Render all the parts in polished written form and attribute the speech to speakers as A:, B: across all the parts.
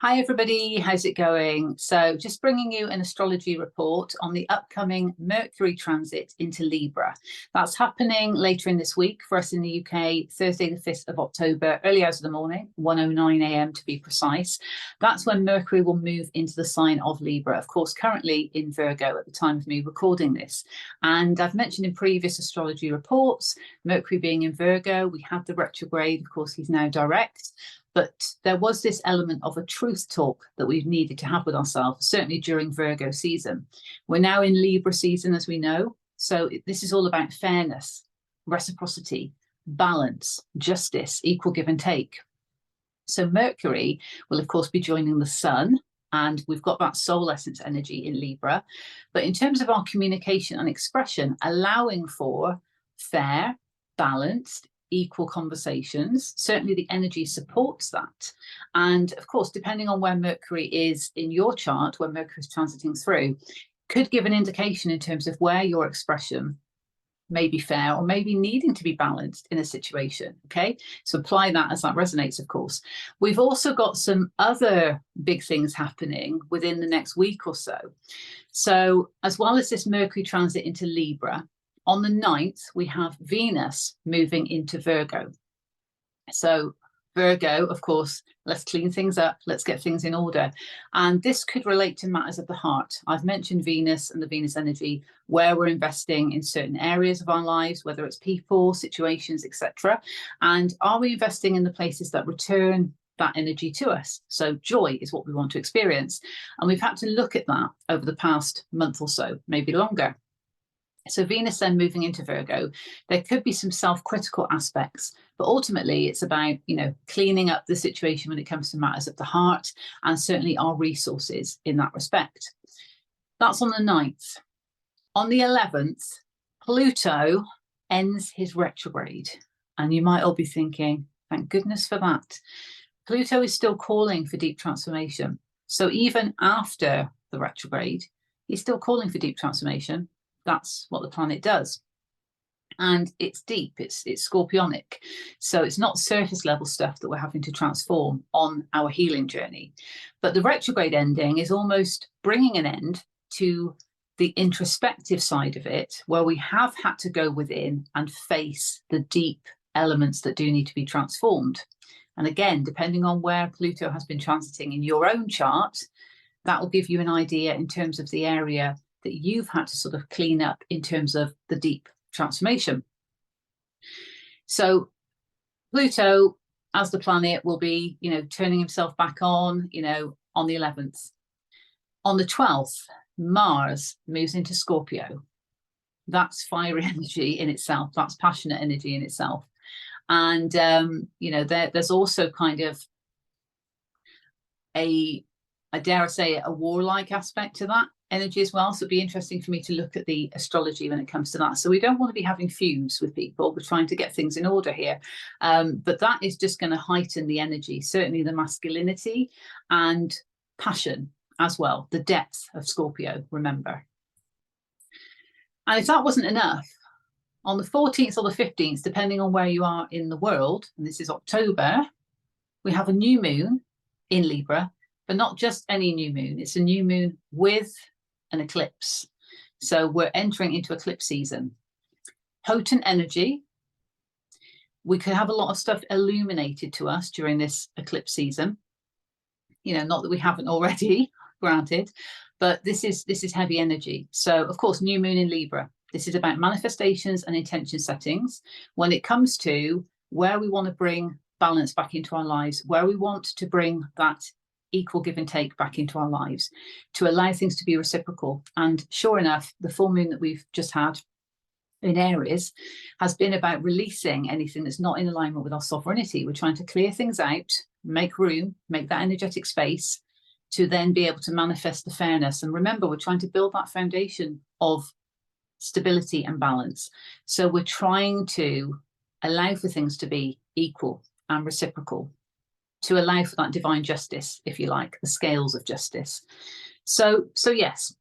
A: Hi everybody, how's it going? So just bringing you an astrology report on the upcoming Mercury transit into Libra. That's happening later in this week for us in the UK, Thursday the 5th of October, early hours of the morning, 1:09 a.m. to be precise. That's when Mercury will move into the sign of Libra, of course, currently in Virgo at the time of me recording this. And I've mentioned in previous astrology reports, Mercury being in Virgo, we had the retrograde, of course, he's now direct. But there was this element of a truth talk that we've needed to have with ourselves, certainly during Virgo season. We're now in Libra season, as we know. So this is all about fairness, reciprocity, balance, justice, equal give and take. So Mercury will, of course, be joining the sun, and we've got that soul essence energy in Libra. But in terms of our communication and expression, allowing for fair, balanced, equal conversations, certainly the energy supports that. And of course, depending on where Mercury is in your chart, where Mercury is transiting through, could give an indication in terms of where your expression may be fair or maybe needing to be balanced in a situation. Okay, so apply that as that resonates, of course. We've also got some other big things happening within the next week or so. So as well as this Mercury transit into Libra, on the 9th, we have Venus moving into Virgo. So Virgo, of course, let's clean things up, let's get things in order. And this could relate to matters of the heart. I've mentioned Venus and the Venus energy, where we're investing in certain areas of our lives, whether it's people, situations, etc. And are we investing in the places that return that energy to us? So joy is what we want to experience. And we've had to look at that over the past month or so, maybe longer. So Venus then moving into Virgo, there could be some self-critical aspects, but ultimately it's about, cleaning up the situation when it comes to matters of the heart and certainly our resources in that respect. That's on the 9th. On the 11th, Pluto ends his retrograde. And you might all be thinking, thank goodness for that. Pluto is still calling for deep transformation. So even after the retrograde, he's still calling for deep transformation. That's what the planet does. And it's deep, it's scorpionic. So it's not surface level stuff that we're having to transform on our healing journey. But the retrograde ending is almost bringing an end to the introspective side of it, where we have had to go within and face the deep elements that do need to be transformed. And again, depending on where Pluto has been transiting in your own chart, that will give you an idea in terms of the area that you've had to sort of clean up in terms of the deep transformation. So Pluto, as the planet, will be, turning himself back on, on the 11th. On the 12th, Mars moves into Scorpio. That's fiery energy in itself. That's passionate energy in itself. And, there's also kind of I dare say it, a warlike aspect to that energy as well. So it'd be interesting for me to look at the astrology when it comes to that. So we don't want to be having feuds with people. We're trying to get things in order here. But that is just going to heighten the energy, certainly the masculinity and passion as well, the depth of Scorpio, remember. And if that wasn't enough, on the 14th or the 15th, depending on where you are in the world, and this is October, we have a new moon in Libra, but not just any new moon. It's a new moon with an eclipse. So we're entering into eclipse season. Potent energy. We could have a lot of stuff illuminated to us during this eclipse season. Not that we haven't already, granted, but this is heavy energy. So of course, new moon in Libra. This is about manifestations and intention settings. When it comes to where we want to bring balance back into our lives, where we want to bring that equal give and take back into our lives, to allow things to be reciprocal. And sure enough, the full moon that we've just had in Aries has been about releasing anything that's not in alignment with our sovereignty. We're trying to clear things out, make room, make that energetic space to then be able to manifest the fairness. And remember, we're trying to build that foundation of stability and balance. So we're trying to allow for things to be equal and reciprocal, to allow for that divine justice, if you like, the scales of justice. So yes.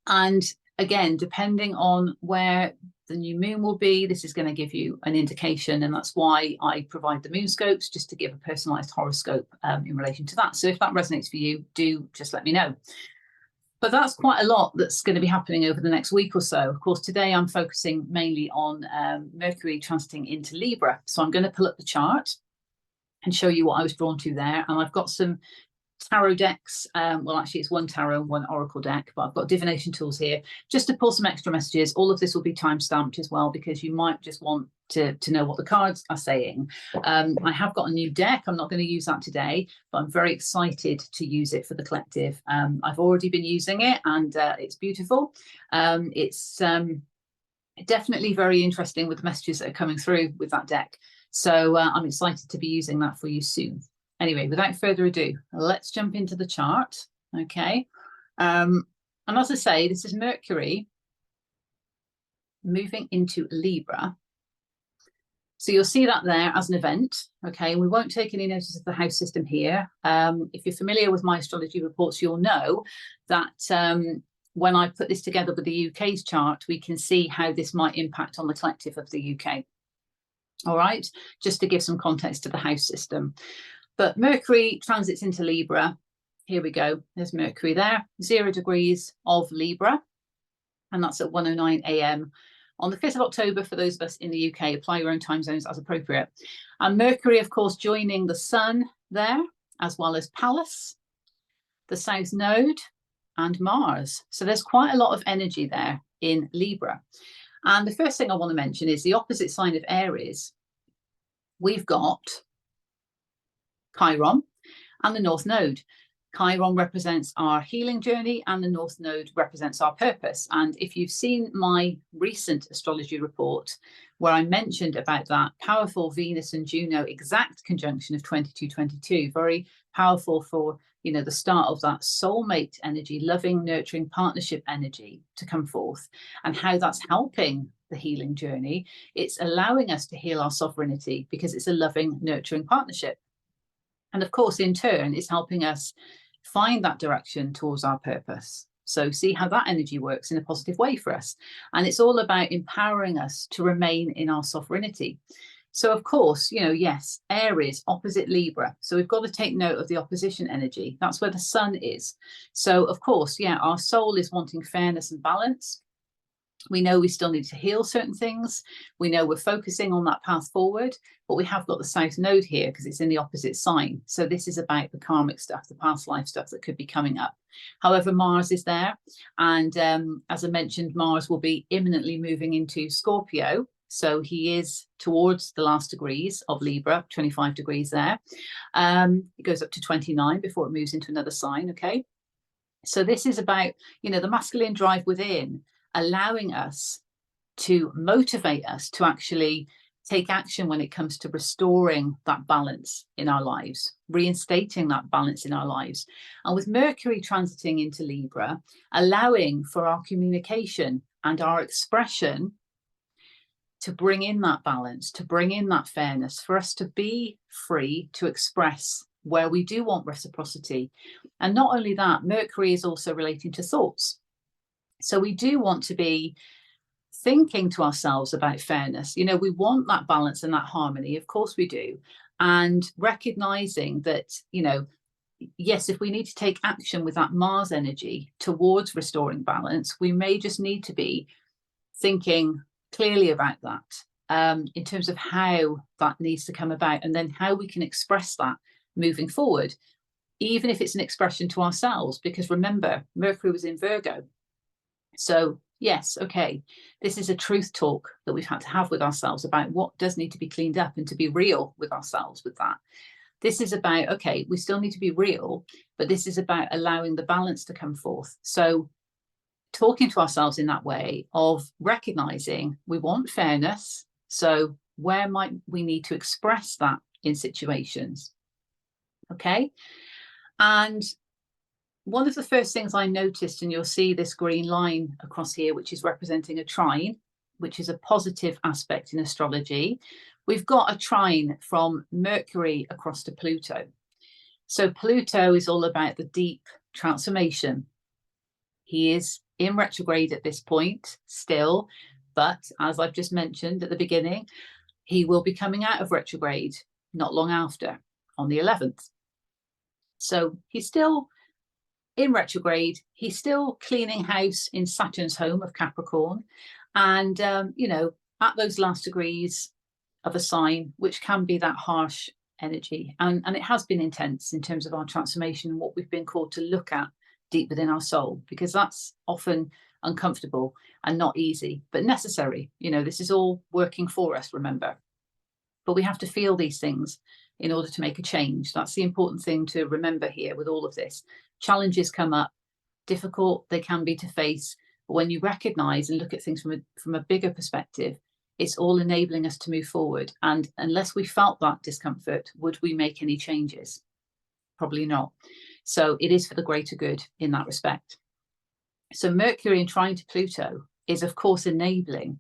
A: And again, depending on where the new moon will be. This is going to give you an indication, and that's why I provide the moon scopes, just to give a personalized horoscope in relation to that. So if that resonates for you, do just let me know. But that's quite a lot that's going to be happening over the next week or so. Of course, today I'm focusing mainly on Mercury transiting into Libra. So I'm going to pull up the chart and show you what I was drawn to there. And I've got some tarot decks. Well, actually, it's one tarot and one oracle deck, but I've got divination tools here just to pull some extra messages. All of this will be time stamped as well, because you might just want to know what the cards are saying. I have got a new deck. I'm not going to use that today, but I'm very excited to use it for the collective. I've already been using it, and it's beautiful. It's definitely very interesting with the messages that are coming through with that deck. So I'm excited to be using that for you soon. Anyway, without further ado, let's jump into the chart. Okay. And as I say, this is Mercury moving into Libra. So you'll see that there as an event. Okay. We won't take any notice of the house system here. If you're familiar with my astrology reports, you'll know that when I put this together with the UK's chart, we can see how this might impact on the collective of the UK. All right. Just to give some context to the house system. But Mercury transits into Libra. Here we go. There's Mercury there, 0 degrees of Libra. And that's at 1:09 a.m. on the 5th of October for those of us in the UK. Apply your own time zones as appropriate. And Mercury, of course, joining the Sun there, as well as Pallas, the South Node, and Mars. So there's quite a lot of energy there in Libra. And the first thing I want to mention is the opposite sign of Aries. We've got Chiron and the North Node. Chiron represents our healing journey, and the North Node represents our purpose. And if you've seen my recent astrology report, where I mentioned about that powerful Venus and Juno exact conjunction of 2222, very powerful for, you know, the start of that soulmate energy, loving, nurturing partnership energy to come forth, and how that's helping the healing journey. It's allowing us to heal our sovereignty because it's a loving, nurturing partnership. And of course, in turn, it's helping us find that direction towards our purpose. So see how that energy works in a positive way for us. And it's all about empowering us to remain in our sovereignty. So of course, you know, yes, Aries opposite Libra. So we've got to take note of the opposition energy. That's where the Sun is. So of course, yeah, our soul is wanting fairness and balance. We know we still need to heal certain things. We know we're focusing on that path forward, but we have got the South Node here because it's in the opposite sign. So this is about the karmic stuff, the past life stuff that could be coming up. However, Mars is there. And as I mentioned, Mars will be imminently moving into Scorpio. So he is towards the last degrees of Libra, 25 degrees there. It goes up to 29 before it moves into another sign, okay? So this is about, you know, the masculine drive within, allowing us to motivate us to actually take action when it comes to restoring that balance in our lives, reinstating that balance in our lives. And with Mercury transiting into Libra, allowing for our communication and our expression to bring in that balance, to bring in that fairness, for us to be free to express where we do want reciprocity. And not only that, Mercury is also relating to thoughts. So we do want to be thinking to ourselves about fairness. You know, we want that balance and that harmony. Of course we do. And recognizing that, you know, yes, if we need to take action with that Mars energy towards restoring balance, we may just need to be thinking clearly about that in terms of how that needs to come about, and then how we can express that moving forward, even if it's an expression to ourselves. Because remember, Mercury was in Virgo. So yes, okay, this is a truth talk that we've had to have with ourselves about what does need to be cleaned up, and to be real with ourselves with that. This is about, okay, we still need to be real, but this is about allowing the balance to come forth. So talking to ourselves in that way of recognizing we want fairness. So where might we need to express that in situations? Okay. And one of the first things I noticed, and you'll see this green line across here, which is representing a trine, which is a positive aspect in astrology. We've got a trine from Mercury across to Pluto. So Pluto is all about the deep transformation. He is in retrograde at this point still, But as I've just mentioned at the beginning, he will be coming out of retrograde not long after, on the 11th. So he's still in retrograde. He's still cleaning house in Saturn's home of Capricorn. And, you know, at those last degrees of a sign, which can be that harsh energy. And it has been intense in terms of our transformation and what we've been called to look at deep within our soul, because that's often uncomfortable and not easy, but necessary. You know, this is all working for us, remember. But we have to feel these things in order to make a change. That's the important thing to remember here with all of this. Challenges come up, difficult they can be to face, but when you recognize and look at things from a bigger perspective, it's all enabling us to move forward. And unless we felt that discomfort, would we make any changes? Probably not. So it is for the greater good in that respect. So Mercury in trine to Pluto is, of course, enabling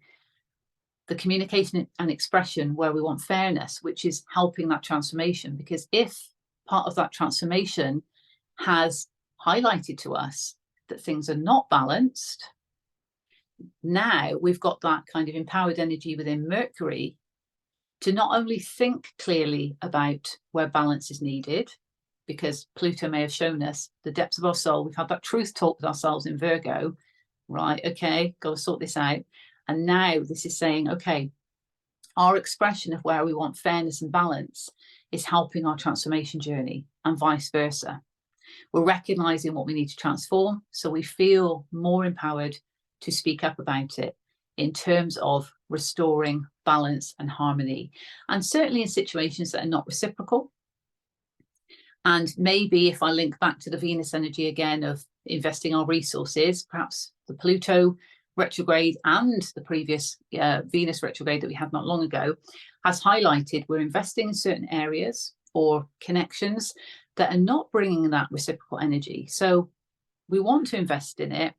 A: the communication and expression where we want fairness, which is helping that transformation. Because if part of that transformation has highlighted to us that things are not balanced, now we've got that kind of empowered energy within Mercury to not only think clearly about where balance is needed, because Pluto may have shown us the depths of our soul. We've had that truth talk with ourselves in Virgo, right? Okay, got to sort this out. And now this is saying, okay, our expression of where we want fairness and balance is helping our transformation journey, and vice versa. We're recognizing what we need to transform, so we feel more empowered to speak up about it in terms of restoring balance and harmony, and certainly in situations that are not reciprocal. And maybe if I link back to the Venus energy again of investing our resources, perhaps the Pluto retrograde and the previous Venus retrograde that we had not long ago has highlighted we're investing in certain areas or connections that are not bringing that reciprocal energy. So we want to invest in it.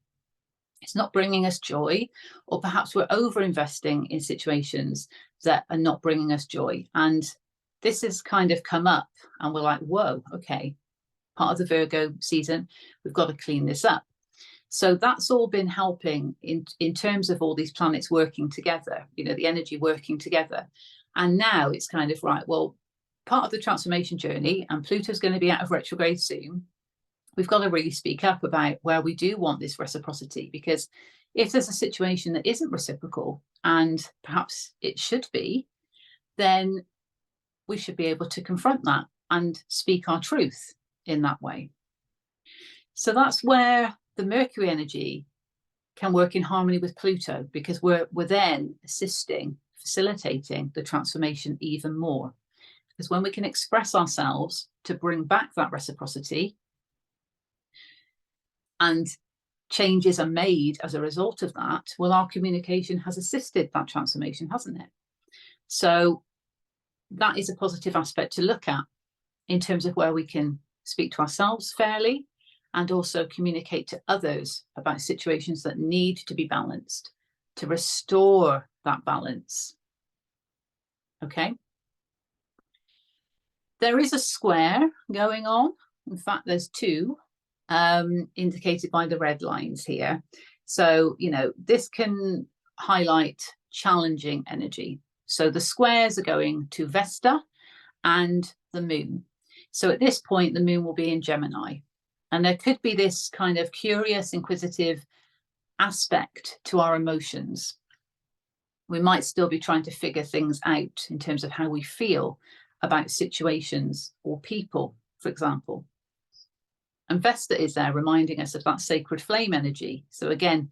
A: It's not bringing us joy, or perhaps we're over investing in situations that are not bringing us joy. And this has kind of come up and we're like, whoa, okay, part of the Virgo season, we've got to clean this up. So that's all been helping in terms of all these planets working together, you know, the energy working together. And now it's kind of right, well, part of the transformation journey, and Pluto's going to be out of retrograde soon, we've got to really speak up about where we do want this reciprocity. Because if there's a situation that isn't reciprocal, and perhaps it should be, then we should be able to confront that and speak our truth in that way. So that's where the Mercury energy can work in harmony with Pluto, because we're then assisting, facilitating the transformation even more. Because when we can express ourselves to bring back that reciprocity, and changes are made as a result of that, well, our communication has assisted that transformation, hasn't it? So that is a positive aspect to look at in terms of where we can speak to ourselves fairly and also communicate to others about situations that need to be balanced, to restore that balance. Okay. There is a square going on. In fact, there's two, indicated by the red lines here. So, you know, this can highlight challenging energy. So the squares are going to Vesta and the moon. So at this point, the moon will be in Gemini. And there could be this kind of curious, inquisitive aspect to our emotions. We might still be trying to figure things out in terms of how we feel about situations or people, for example. And Vesta is there reminding us of that sacred flame energy. So again,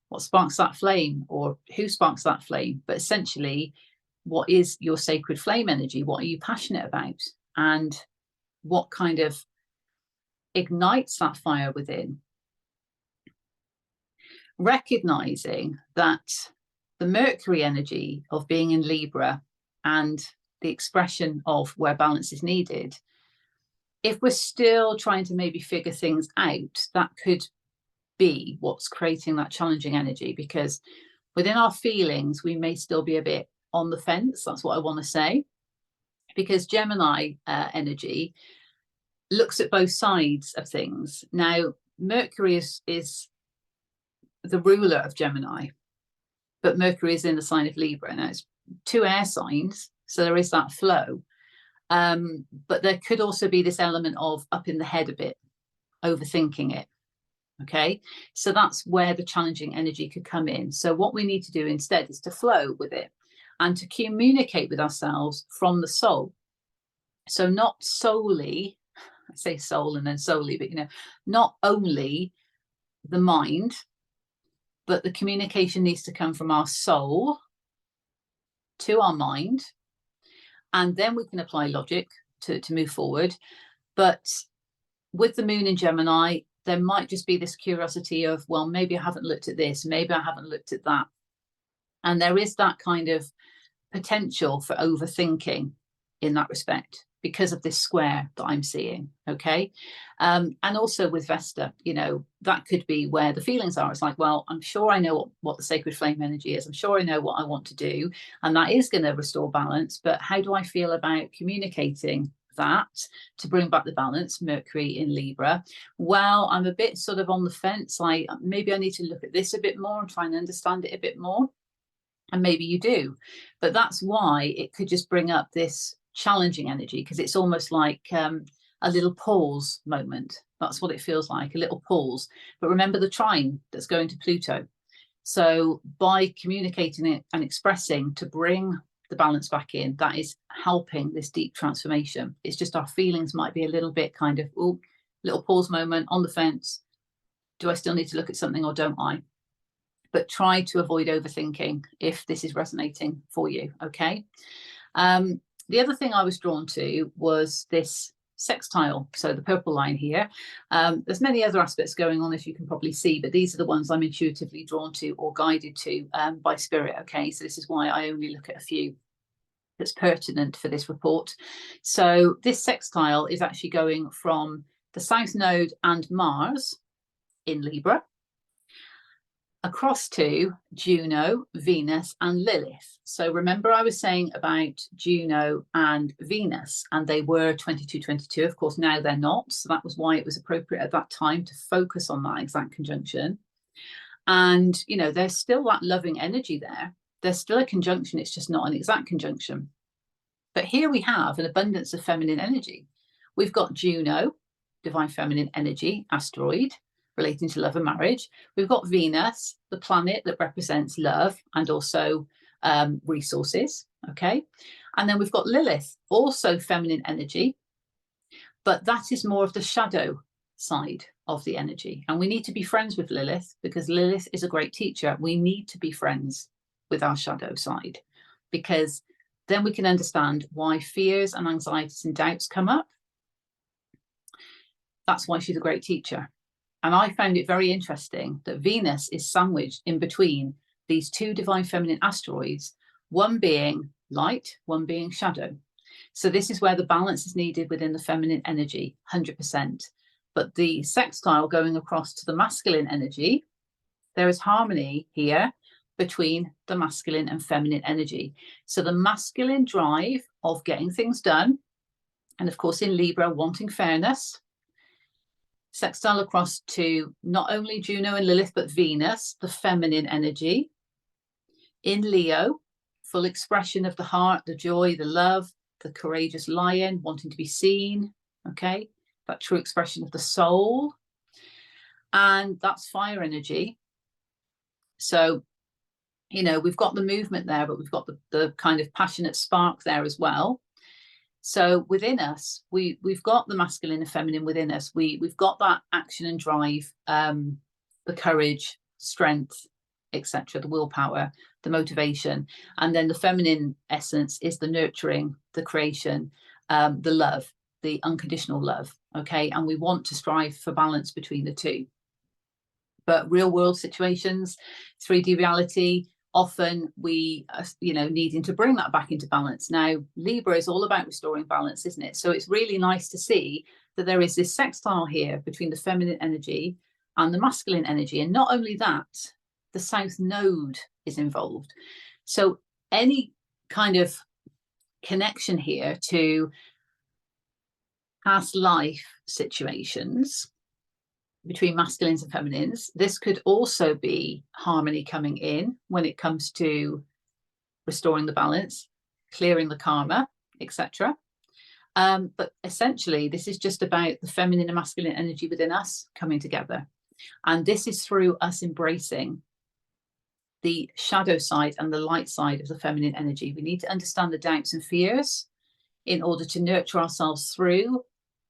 A: what sparks that flame, or who sparks that flame? But essentially, what is your sacred flame energy? What are you passionate about? And what kind of ignites that fire within? Recognizing that the Mercury energy of being in Libra and the expression of where balance is needed, if we're still trying to maybe figure things out, that could be what's creating that challenging energy, because within our feelings, we may still be a bit on the fence. That's what I want to say, because Gemini energy looks at both sides of things. Now, Mercury is the ruler of Gemini. but Mercury is in the sign of Libra. Now it's 2 air signs, so there is that flow. But there could also be this element of up in the head a bit, overthinking it. Okay, so that's where the challenging energy could come in. So what we need to do instead is to flow with it and to communicate with ourselves from the soul. So not solely, I say soul and then solely, but not only the mind, but the communication needs to come from our soul to our mind, and then we can apply logic to move forward. But with the moon in Gemini, there might just be this curiosity of, well, maybe I haven't looked at this, maybe I haven't looked at that. And there is that kind of potential for overthinking in that respect because of this square that I'm seeing. Okay. And also with Vesta, that could be where the feelings are. It's like, well, I'm sure I know what the sacred flame energy is. I'm sure I know what I want to do. And that is going to restore balance. But how do I feel about communicating that to bring back the balance? Mercury in Libra. Well, I'm a bit sort of on the fence. Maybe I need to look at this a bit more and try and understand it a bit more. And maybe you do, but that's why it could just bring up this challenging energy, because it's almost like a little pause moment. That's what it feels like, a little pause. But remember the trine that's going to Pluto. So by communicating it and expressing to bring the balance back in, that is helping this deep transformation. It's just our feelings might be a little bit kind of, oh, little pause moment, on the fence. Do I still need to look at something or don't I? But try to avoid overthinking if this is resonating for you, okay? The other thing I was drawn to was this sextile, so the purple line here. There's many other aspects going on, as you can probably see, but these are the ones I'm intuitively drawn to or guided to by spirit, okay? So this is why I only look at a few that's pertinent for this report. So this sextile is actually going from the South Node and Mars in Libra, across to Juno, Venus, and Lilith. So remember I was saying about Juno and Venus, and they were 22-22. Of course, now they're not. So that was why it was appropriate at that time to focus on that exact conjunction. And, there's still that loving energy there. There's still a conjunction. It's just not an exact conjunction. But here we have an abundance of feminine energy. We've got Juno, divine feminine energy, asteroid, relating to love and marriage. We've got Venus, the planet that represents love and also resources, okay? And then we've got Lilith, also feminine energy, but that is more of the shadow side of the energy. And we need to be friends with Lilith because Lilith is a great teacher. We need to be friends with our shadow side because then we can understand why fears and anxieties and doubts come up. That's why she's a great teacher. And I found it very interesting that Venus is sandwiched in between these two divine feminine asteroids, one being light, one being shadow. So this is where the balance is needed within the feminine energy, 100%. But the sextile going across to the masculine energy, there is harmony here between the masculine and feminine energy. So the masculine drive of getting things done, and of course in Libra, wanting fairness, sextile across to not only Juno and Lilith, but Venus, the feminine energy. In Leo, full expression of the heart, the joy, the love, the courageous lion, wanting to be seen, okay? That true expression of the soul. And that's fire energy. So, we've got the movement there, but we've got the kind of passionate spark there as well. So within us, we've got the masculine and feminine within us. We've got that action and drive, the courage, strength, etc., the willpower, the motivation. And then the feminine essence is the nurturing, the creation, the love, the unconditional love. Okay. And we want to strive for balance between the two. But real world situations, 3D reality, often we needing to bring that back into balance. Now Libra is all about restoring balance, isn't it? So it's really nice to see that there is this sextile here between the feminine energy and the masculine energy. And not only that, the South Node is involved. So any kind of connection here to past life situations between masculines and feminines. This could also be harmony coming in when it comes to restoring the balance, clearing the karma, etc. But essentially, this is just about the feminine and masculine energy within us coming together. And this is through us embracing the shadow side and the light side of the feminine energy. We need to understand the doubts and fears in order to nurture ourselves through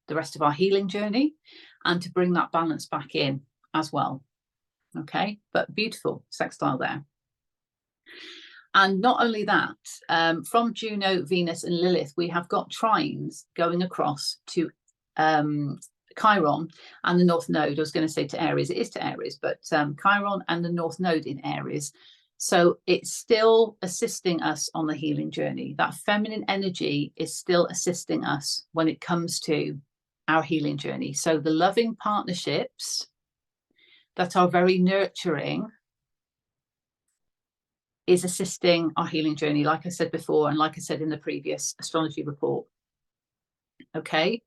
A: the rest of our healing journey and to bring that balance back in as well. Okay, but beautiful sextile there. And not only that, from Juno, Venus and Lilith, we have got trines going across to Chiron and the North Node. I was going to say to Aries, it is to Aries, but Chiron and the North Node in Aries. So it's still assisting us on the healing journey. That feminine energy is still assisting us when it comes to our healing journey. So the loving partnerships that are very nurturing is assisting our healing journey, like I said before, and like I said in the previous astrology report. Okay,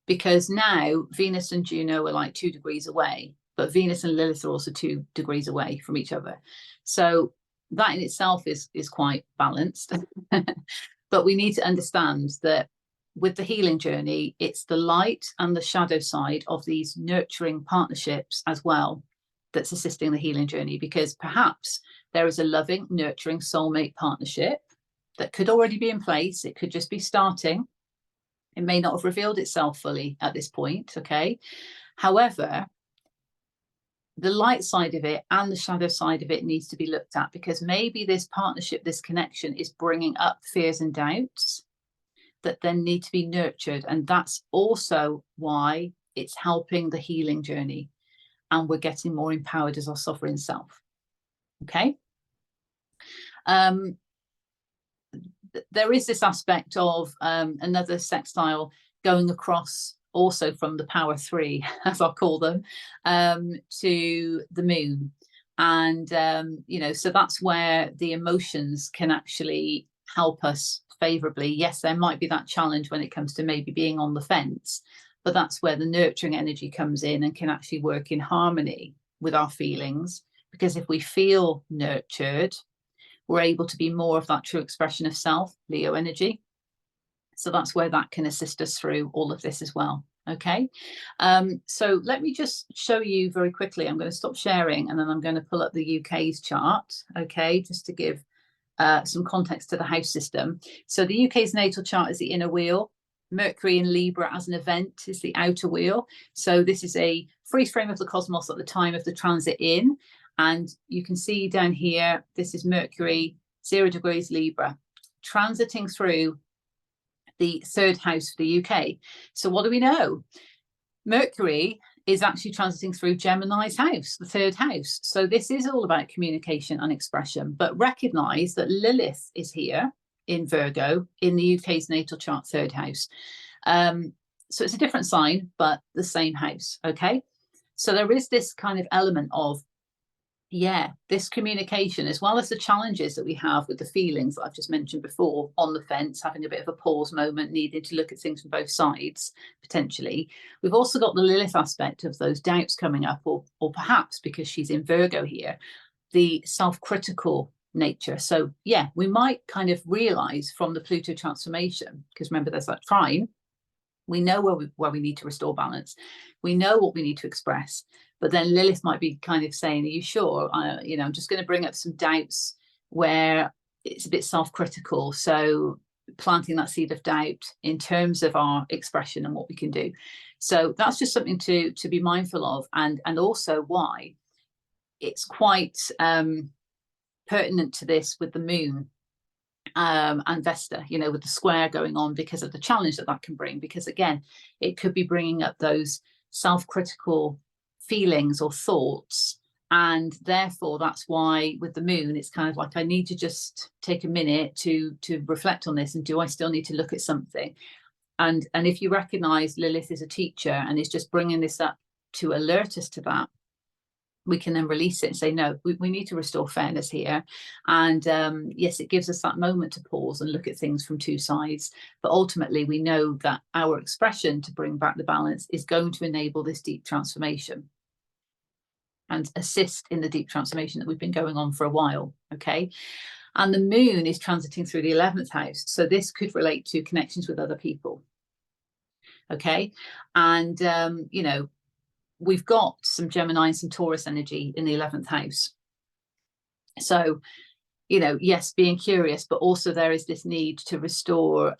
A: because now Venus and Juno are like 2 degrees away, but Venus and Lilith are also 2 degrees away from each other. So that in itself is quite balanced. But we need to understand that with the healing journey, it's the light and the shadow side of these nurturing partnerships as well that's assisting the healing journey, because perhaps there is a loving, nurturing soulmate partnership that could already be in place. It could just be starting. It may not have revealed itself fully at this point, okay? However, the light side of it and the shadow side of it needs to be looked at, because maybe this partnership, this connection is bringing up fears and doubts that then need to be nurtured. And that's also why it's helping the healing journey. And we're getting more empowered as our sovereign self. Okay. There is this aspect of another sextile going across also from the power 3, as I'll call them, to the moon. And, you know, so that's where the emotions can actually help us favorably. Yes, there might be that challenge when it comes to maybe being on the fence, but that's where the nurturing energy comes in and can actually work in harmony with our feelings. Because if we feel nurtured, we're able to be more of that true expression of self, Leo energy. So that's where that can assist us through all of this as well. Okay, so let me just show you very quickly. I'm going to stop sharing and then I'm going to pull up the UK's chart. Okay, just to give some context to the house system. So the UK's natal chart is the inner wheel. Mercury in Libra as an event is the outer wheel. So this is a freeze frame of the cosmos at the time of the transit in. And you can see down here, this is Mercury, 0 degrees Libra, transiting through the 3rd house for the UK. So what do we know? Mercury is actually transiting through Gemini's house, the 3rd house. So this is all about communication and expression, but recognize that Lilith is here in Virgo in the UK's natal chart 3rd house. So it's a different sign, but the same house. Okay. So there is this kind of element of, yeah, this communication, as well as the challenges that we have with the feelings that I've just mentioned before, on the fence, having a bit of a pause moment, needing to look at things from both sides, potentially. We've also got the Lilith aspect of those doubts coming up, or perhaps because she's in Virgo here, the self-critical nature. So yeah, we might kind of realize from the Pluto transformation, because remember there's that trine, we know where we need to restore balance, we know what we need to express, but then Lilith might be kind of saying, are you sure? You know, I'm just going to bring up some doubts where it's a bit self-critical, so planting that seed of doubt in terms of our expression and what we can do. So that's just something to be mindful of, and also why it's quite pertinent to this with the moon and Vesta, you know, with the square going on, because of the challenge that can bring. Because again, it could be bringing up those self-critical feelings or thoughts, and therefore that's why with the moon it's kind of like, I need to just take a minute to reflect on this, and do I still need to look at something? And if you recognize Lilith is a teacher and is just bringing this up to alert us to that, we can then release it and say, no, we need to restore fairness here. And yes, it gives us that moment to pause and look at things from 2 sides. But ultimately, we know that our expression to bring back the balance is going to enable this deep transformation. and assist in the deep transformation that we've been going on for a while, okay? And the moon is transiting through the 11th house. So this could relate to connections with other people, okay? And, you know, we've got some Gemini and some Taurus energy in the 11th house. So, you know, yes, being curious, but also there is this need to restore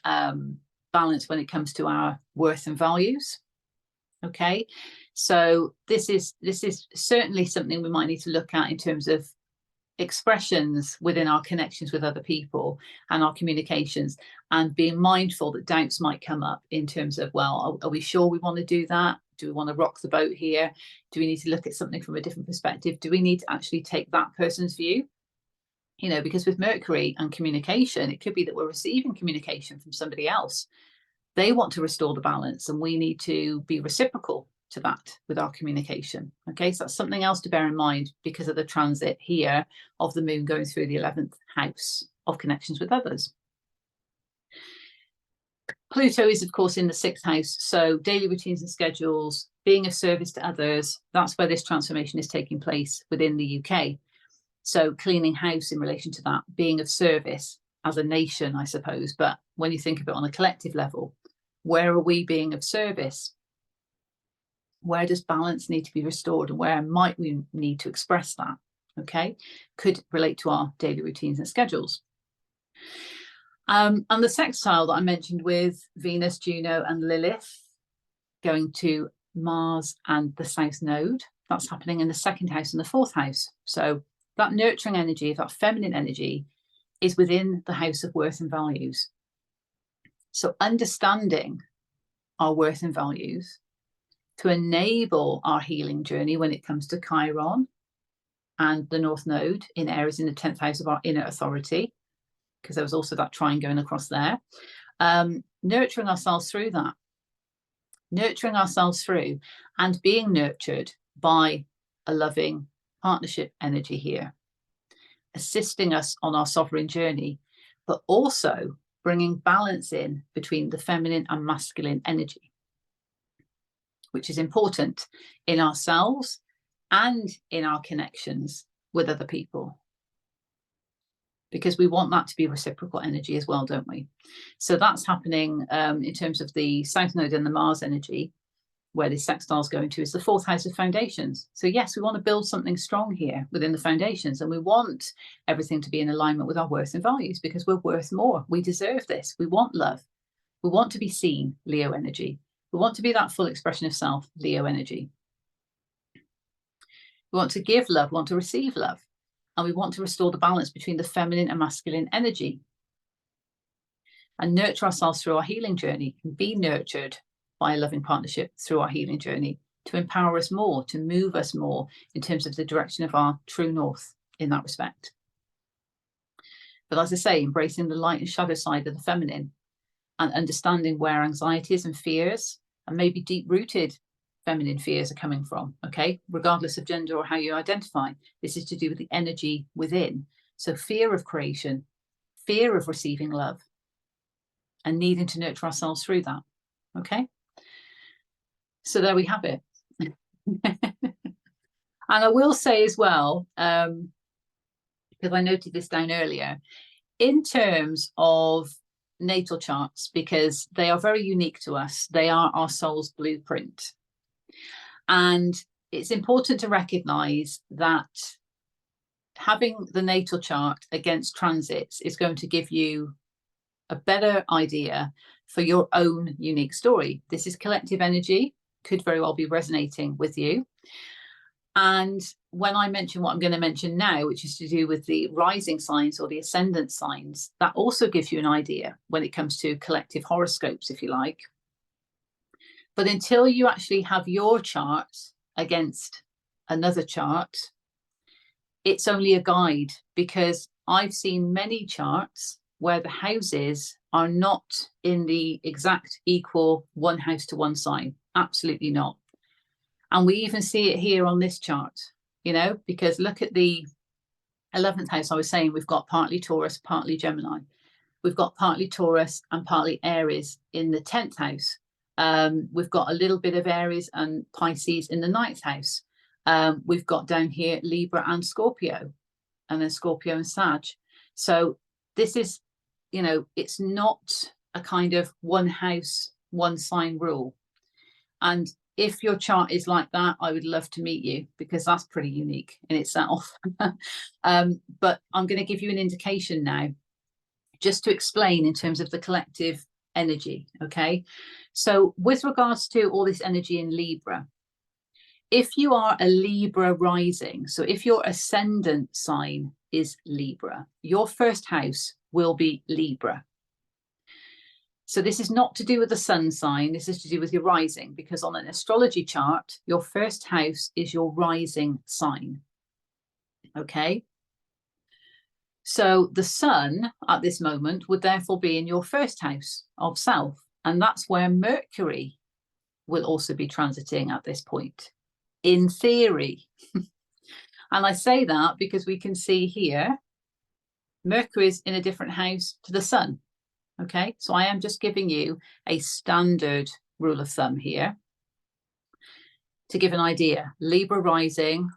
A: balance when it comes to our worth and values, okay? So this is certainly something we might need to look at in terms of expressions within our connections with other people and our communications, and being mindful that doubts might come up in terms of, well, are we sure we want to do that? Do we want to rock the boat here? Do we need to look at something from a different perspective? Do we need to actually take that person's view? You know, because with Mercury and communication, it could be that we're receiving communication from somebody else. They want to restore the balance, and we need to be reciprocal to that with our communication. Okay, so that's something else to bear in mind because of the transit here of the moon going through the 11th house of connections with others. Pluto is, of course, in the 6th house. So daily routines and schedules, being of service to others, that's where this transformation is taking place within the UK. So cleaning house in relation to that, being of service as a nation, I suppose. But when you think of it on a collective level, where are we being of service? Where does balance need to be restored, and where might we need to express that? Okay, could relate to our daily routines and schedules. And the sextile that I mentioned with Venus, Juno, and Lilith going to Mars and the South Node, that's happening in the 2nd house and the 4th house. So that nurturing energy, that feminine energy, is within the house of worth and values. So understanding our worth and values to enable our healing journey when it comes to Chiron and the North Node in Aries in the 10th house of our inner authority, because there was also that trine going across there. Nurturing ourselves through that, nurturing ourselves through and being nurtured by a loving partnership energy here, assisting us on our sovereign journey, but also bringing balance in between the feminine and masculine energy, which is important in ourselves and in our connections with other people, because we want that to be reciprocal energy as well, don't we? So that's happening in terms of the South Node and the Mars energy, where this sextile is going to is the 4th house of foundations. So yes, we want to build something strong here within the foundations, and we want everything to be in alignment with our worth and values, because we're worth more. We deserve this. We want love. We want to be seen, Leo energy. We want to be that full expression of self, Leo energy. We want to give love, we want to receive love, and we want to restore the balance between the feminine and masculine energy, and nurture ourselves through our healing journey, and be nurtured by a loving partnership through our healing journey to empower us more, to move us more in terms of the direction of our true north in that respect. But as I say, embracing the light and shadow side of the feminine and understanding where anxieties and fears and maybe deep-rooted feminine fears are coming from, okay? Regardless of gender or how you identify, this is to do with the energy within. So fear of creation, fear of receiving love, and needing to nurture ourselves through that, okay? So there we have it. And I will say as well, because I noted this down earlier, in terms of natal charts, because they are very unique to us, they are our soul's blueprint. And it's important to recognize that having the natal chart against transits is going to give you a better idea for your own unique story. This is collective energy, could very well be resonating with you. And when I mention what I'm going to mention now, which is to do with the rising signs or the ascendant signs, that also gives you an idea when it comes to collective horoscopes, if you like. But until you actually have your chart against another chart, it's only a guide, because I've seen many charts where the houses are not in the exact equal one house to one sign. Absolutely not. And we even see it here on this chart, you know, because look at the 11th house. I was saying we've got partly Taurus, partly Gemini. We've got partly Taurus and partly Aries in the 10th house. We've got a little bit of Aries and Pisces in the 9th house. We've got down here Libra and Scorpio, and then Scorpio and Sag. So this is, you know, it's not a kind of one house, one sign rule. And if your chart is like that, I would love to meet you, because that's pretty unique in itself. But I'm going to give you an indication now, just to explain in terms of the collective energy. Okay. So with regards to all this energy in Libra, if you are a Libra rising, so if your ascendant sign is Libra, your first house will be Libra. So this is not to do with the sun sign, this is to do with your rising, because on an astrology chart, your first house is your rising sign. Okay. So the sun at this moment would therefore be in your first house of self, and that's where Mercury will also be transiting at this point, in theory. And I say that because we can see here, Mercury is in a different house to the sun. Okay, so I am just giving you a standard rule of thumb here to give an idea. Libra rising,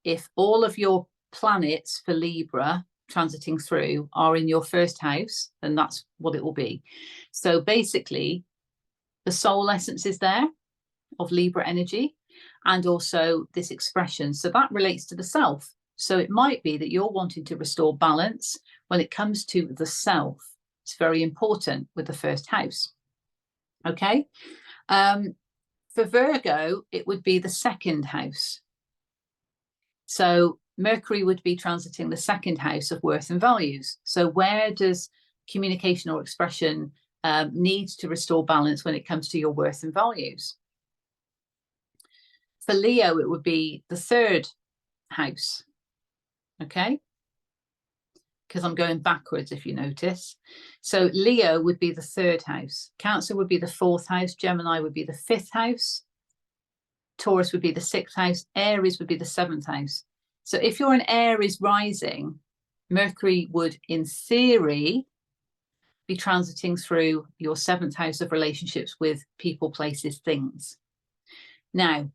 A: if all of your planets for Libra transiting through are in your first house, then that's what it will be. So basically, the soul essence is there of Libra energy, and also this expression. So that relates to the self. So it might be that you're wanting to restore balance when it comes to the self. It's very important with the first house. Okay. For Virgo, it would be the second house. So Mercury would be transiting the second house of worth and values. So where does communication or expression need to restore balance when it comes to your worth and values? For Leo, it would be the third house. Okay. Because I'm going backwards, if you notice. So Leo would be the third house. Cancer would be the fourth house. Gemini would be the fifth house. Taurus would be the sixth house. Aries would be the seventh house. So if you're an Aries rising, Mercury would, in theory, be transiting through your seventh house of relationships with people, places, things. Now,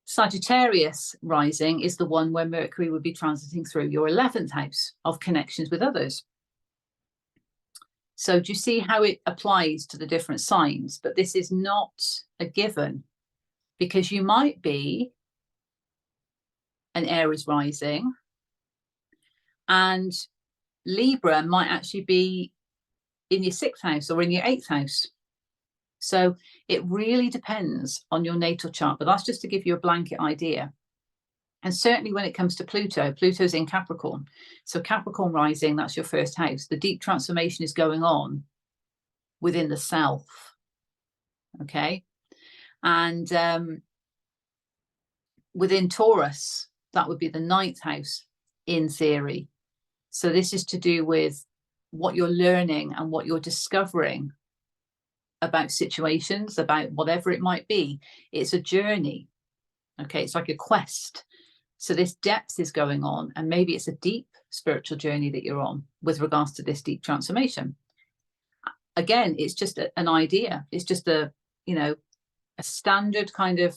A: Sagittarius rising is the one where Mercury would be transiting through your 11th house of connections with others. So do you see how it applies to the different signs? But this is not a given, because you might be an Aries rising and Libra might actually be in your 6th house or in your 8th house. So it really depends on your natal chart, but that's just to give you a blanket idea. And certainly when it comes to Pluto, Pluto's in Capricorn. So Capricorn rising, that's your first house. The deep transformation is going on within the self. Okay. And within Taurus, that would be the 9th house in theory. So this is to do with what you're learning and what you're discovering about situations, about whatever it might be. It's a journey. Okay, it's like a quest. So this depth is going on, and maybe it's a deep spiritual journey that you're on with regards to this deep transformation. Again, it's just an idea. It's just a standard kind of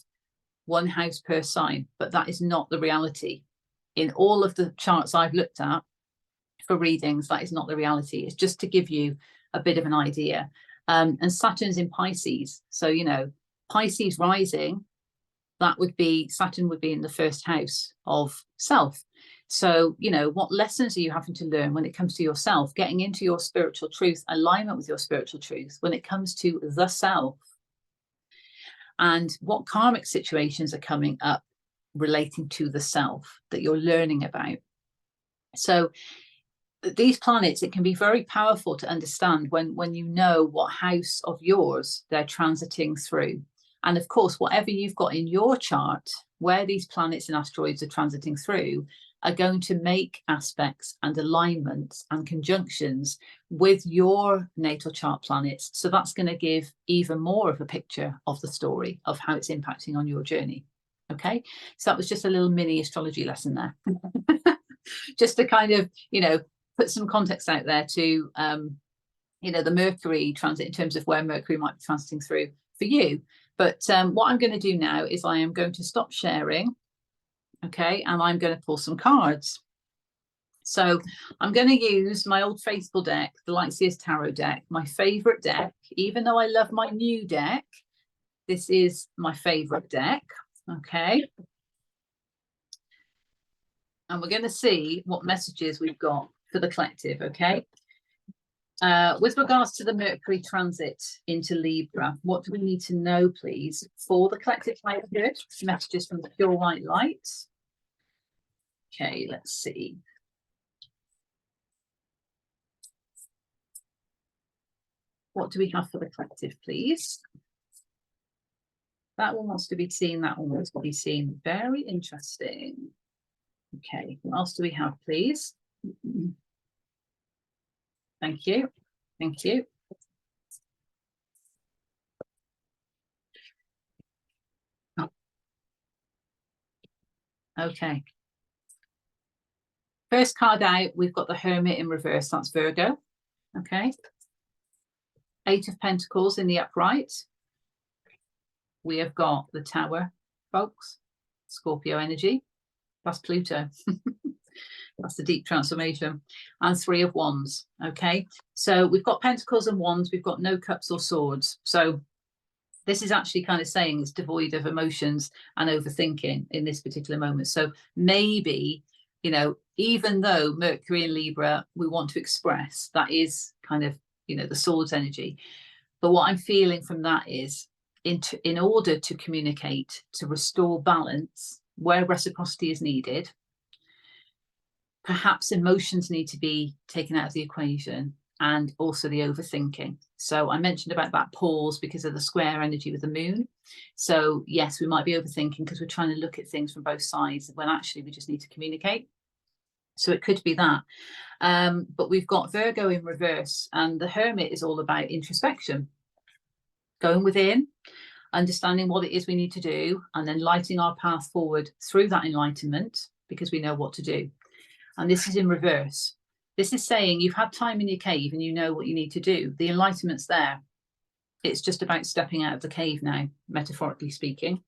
A: one house per sign, but that is not the reality. In all of the charts I've looked at for readings, that is not the reality. It's just to give you a bit of an idea. And Saturn's in Pisces. So, Pisces rising, that would be, Saturn would be in the first house of self. So, what lessons are you having to learn when it comes to yourself, getting into your spiritual truth, alignment with your spiritual truth when it comes to the self? And what karmic situations are coming up relating to the self that you're learning about? So these planets, it can be very powerful to understand when you know what house of yours they're transiting through. And of course, whatever you've got in your chart, where these planets and asteroids are transiting through, are going to make aspects and alignments and conjunctions with your natal chart planets. So that's going to give even more of a picture of the story of how it's impacting on your journey. Okay, so that was just a little mini astrology lesson there. Just to kind of, put some context out there to, the Mercury transit in terms of where Mercury might be transiting through for you. But what I'm going to do now is I am going to stop sharing Okay, and I'm going to pull some cards. So I'm going to use my old faithful deck, the Lightseers Tarot deck, my favorite deck. Even though I love my new deck, this is my favorite deck. Okay. And we're going to see what messages we've got for the collective. Okay. With regards to the Mercury transit into Libra, what do we need to know, please, for the collective livelihood? Messages from the pure white light. Okay, let's see. What do we have for the collective, please? That one wants to be seen. That one wants to be seen. Very interesting. Okay, what else do we have, please? Thank you. Thank you. Oh. Okay. First card out, we've got the Hermit in reverse. That's Virgo. Okay. 8 of Pentacles in the upright. We have got the Tower, folks. Scorpio energy. That's Pluto. That's the deep transformation. And 3 of Wands. Okay. So we've got Pentacles and Wands. We've got no Cups or Swords. So this is actually kind of saying it's devoid of emotions and overthinking in this particular moment. So maybe, you know, even though Mercury in Libra, we want to express, that is kind of, you know, the Swords energy. But what I'm feeling from that is in order to communicate, to restore balance where reciprocity is needed, perhaps emotions need to be taken out of the equation, and also the overthinking. So I mentioned about that pause because of the square energy with the moon. So yes, we might be overthinking because we're trying to look at things from both sides when actually we just need to communicate. So it could be that. But we've got Virgo in reverse, and the Hermit is all about introspection, going within, understanding what it is we need to do, and then lighting our path forward through that enlightenment because we know what to do. And this is in reverse. This is saying you've had time in your cave and you know what you need to do. The enlightenment's there. It's just about stepping out of the cave now, metaphorically speaking,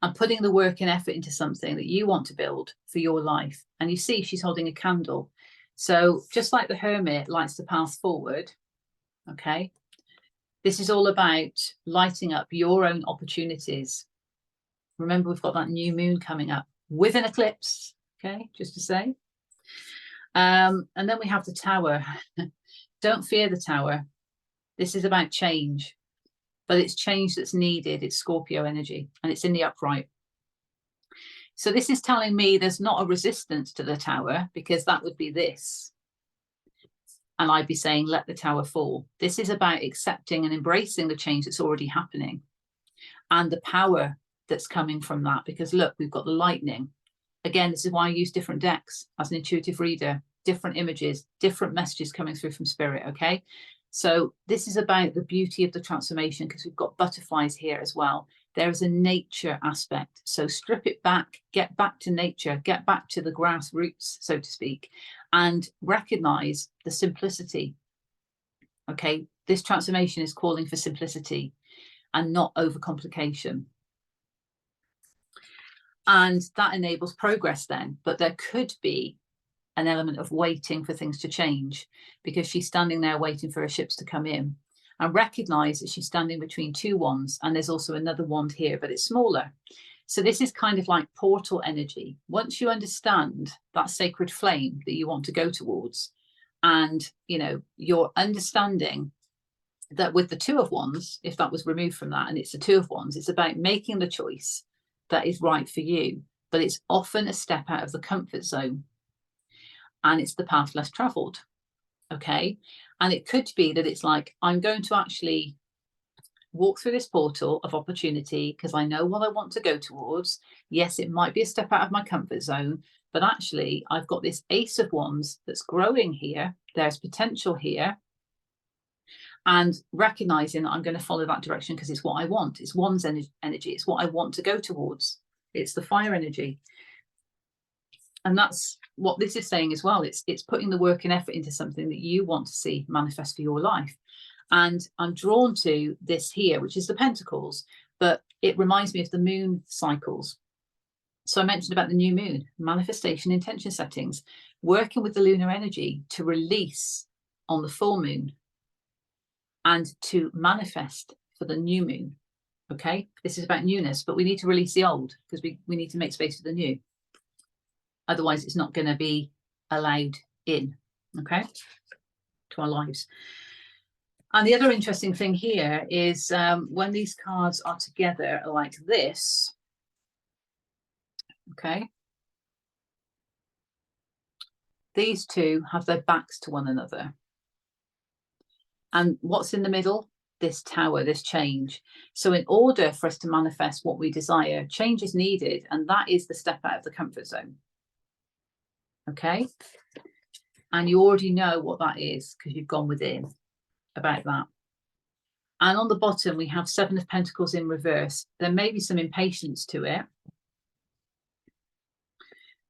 A: and putting the work and effort into something that you want to build for your life. And you see she's holding a candle. So just like the Hermit lights the path forward, okay, this is all about lighting up your own opportunities. Remember, we've got that new moon coming up with an eclipse, okay, just to say. And then we have the Tower. Don't fear the Tower. This is about change, but it's change that's needed. It's Scorpio energy, and it's in the upright. So this is telling me there's not a resistance to the Tower, because that would be this. And I'd be saying, let the Tower fall. This is about accepting and embracing the change that's already happening and the power that's coming from that. Because look, we've got the lightning. Again, this is why I use different decks as an intuitive reader, different images, different messages coming through from spirit, okay? So this is about the beauty of the transformation, because we've got butterflies here as well. There is a nature aspect. So strip it back, get back to nature, get back to the grassroots, so to speak, and recognize the simplicity, okay? This transformation is calling for simplicity and not overcomplication. And that enables progress then, but there could be an element of waiting for things to change, because she's standing there waiting for her ships to come in, and recognize that she's standing between 2 wands, and there's also another wand here, but it's smaller. So this is kind of like portal energy. Once you understand that sacred flame that you want to go towards, and you know, you're understanding that with the 2 of wands, if that was removed from that and it's the 2 of wands, it's about making the choice that is right for you, but it's often a step out of the comfort zone, and it's the path less traveled, okay? And it could be that it's like, I'm going to actually walk through this portal of opportunity because I know what I want to go towards. Yes, it might be a step out of my comfort zone, but actually I've got this Ace of Wands that's growing here. There's potential here. And recognizing that I'm going to follow that direction because it's what I want. It's Wands energy. It's what I want to go towards. It's the fire energy. And that's what this is saying as well. It's putting the work and effort into something that you want to see manifest for your life. And I'm drawn to this here, which is the Pentacles, but it reminds me of the moon cycles. So I mentioned about the new moon, manifestation, intention settings, working with the lunar energy to release on the full moon and to manifest for the new moon. Okay, this is about newness, but we need to release the old because we need to make space for the new. Otherwise, it's not going to be allowed in, okay, to our lives. And the other interesting thing here is when these cards are together like this, okay, these two have their backs to one another. And what's in the middle? This tower, this change. So in order for us to manifest what we desire, change is needed, and that is the step out of the comfort zone. Okay? And you already know what that is because you've gone within about that. And on the bottom, we have Seven of Pentacles in reverse. There may be some impatience to it,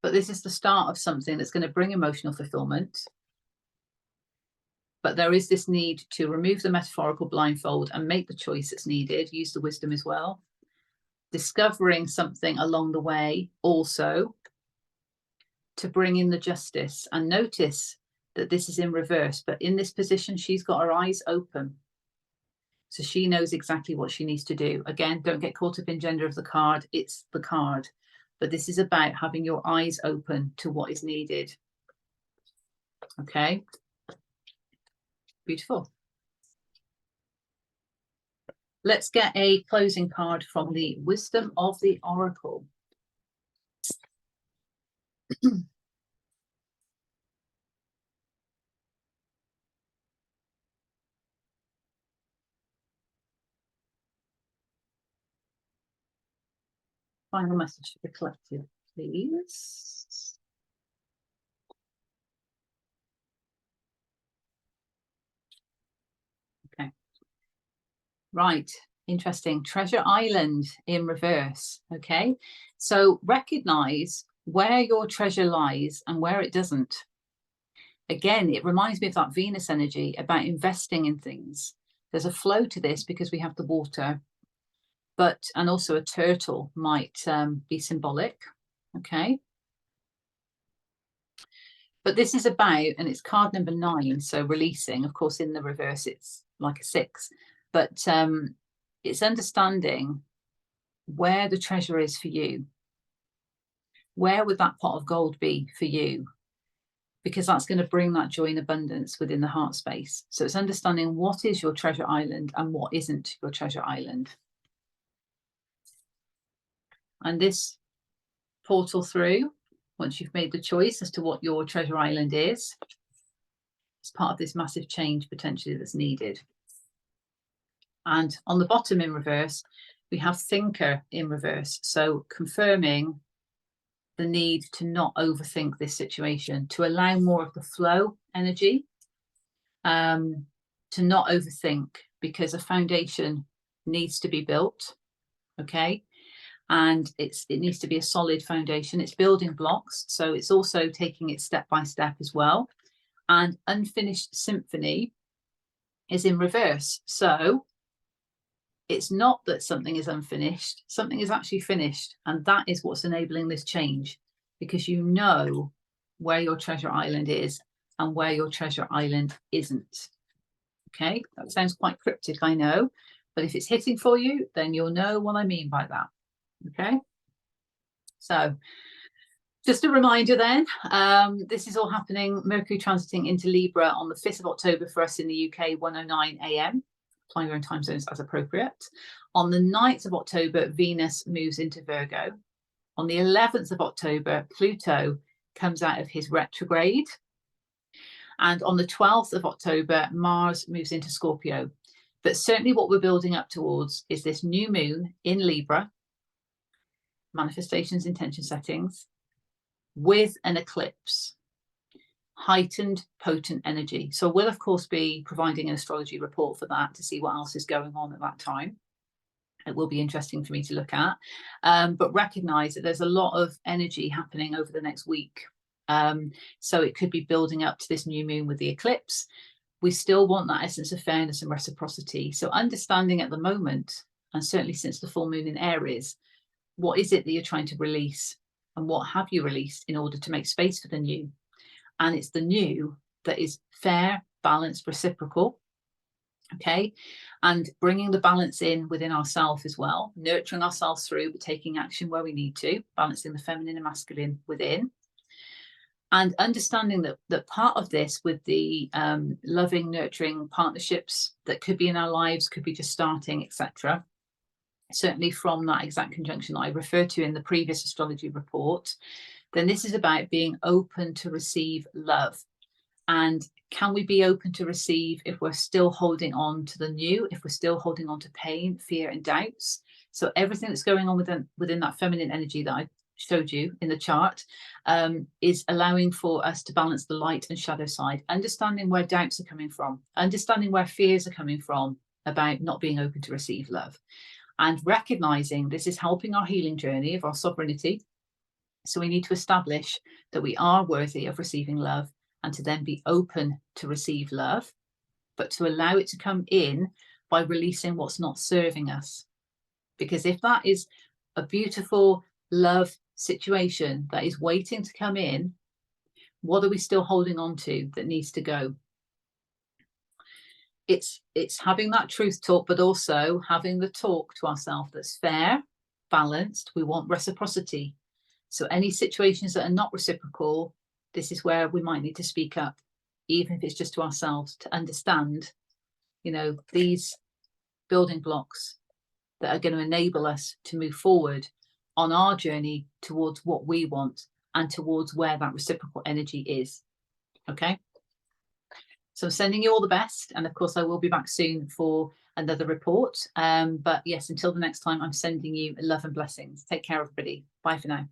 A: but this is the start of something that's going to bring emotional fulfillment. But there is this need to remove the metaphorical blindfold and make the choice that's needed, use the wisdom as well. Discovering something along the way also to bring in the justice. And notice that this is in reverse, but in this position, she's got her eyes open. So she knows exactly what she needs to do. Again, don't get caught up in gender of the card. It's the card. But this is about having your eyes open to what is needed. Okay. Beautiful. Let's get a closing card from the Wisdom of the Oracle. Final message for the collective, please. Okay. Right. Interesting. Treasure Island in reverse. Okay. So recognize where your treasure lies and where it doesn't. Again, it reminds me of that Venus energy about investing in things. There's a flow to this because we have the water, and also a turtle might be symbolic. Okay. But this is about, and it's card number 9, so releasing. Of course, in the reverse, it's like a 6. But it's understanding where the treasure is for you. Where would that pot of gold be for you? Because that's going to bring that joy and abundance within the heart space. So it's understanding what is your treasure island and what isn't your treasure island. And this portal through, once you've made the choice as to what your treasure island is, it's part of this massive change potentially that's needed. And on the bottom in reverse, we have Thinker in reverse. So confirming the need to not overthink this situation, to allow more of the flow energy, to not overthink, because a foundation needs to be built. Okay. And it needs to be a solid foundation. It's building blocks. So it's also taking it step by step as well. And Unfinished Symphony is in reverse. So it's not that something is unfinished. Something is actually finished. And that is what's enabling this change, because you know where your treasure island is and where your treasure island isn't. Okay, that sounds quite cryptic, I know. But if it's hitting for you, then you'll know what I mean by that. Okay, so just a reminder then, this is all happening, Mercury transiting into Libra on the 5th of October for us in the UK, 1:09 AM, applying your own time zones as appropriate. On the 9th of October, Venus moves into Virgo. On the 11th of October, Pluto comes out of his retrograde. And on the 12th of October, Mars moves into Scorpio. But certainly what we're building up towards is this new moon in Libra, manifestations, intention settings, with an eclipse, heightened, potent energy. So we'll, of course, be providing an astrology report for that to see what else is going on at that time. It will be interesting for me to look at, but recognize that there's a lot of energy happening over the next week. So it could be building up to this new moon with the eclipse. We still want that essence of fairness and reciprocity. So understanding at the moment, and certainly since the full moon in Aries, what is it that you're trying to release? and what have you released in order to make space for the new. And it's the new that is fair, balanced, reciprocal. Okay, and bringing the balance in within ourselves as well, nurturing ourselves through, but taking action where we need to, balancing the feminine and masculine within, and understanding that part of this with the loving, nurturing partnerships that could be in our lives, could be just starting, etc. Certainly from that exact conjunction that I referred to in the previous astrology report, then this is about being open to receive love. And can we be open to receive if we're still holding on to the new, if we're still holding on to pain, fear, and doubts? So everything that's going on within that feminine energy that I showed you in the chart is allowing for us to balance the light and shadow side, understanding where doubts are coming from, understanding where fears are coming from about not being open to receive love, and recognizing this is helping our healing journey of our sovereignty. So we need to establish that we are worthy of receiving love, and to then be open to receive love, but to allow it to come in by releasing what's not serving us. Because if that is a beautiful love situation that is waiting to come in, what are we still holding on to that needs to go? It's having that truth talk, but also having the talk to ourselves that's fair, balanced. We want reciprocity. So any situations that are not reciprocal, this is where we might need to speak up, even if it's just to ourselves, to understand, these building blocks that are going to enable us to move forward on our journey towards what we want and towards where that reciprocal energy is. Okay. So I'm sending you all the best. And of course, I will be back soon for another report. But yes, until the next time, I'm sending you love and blessings. Take care, everybody. Bye for now.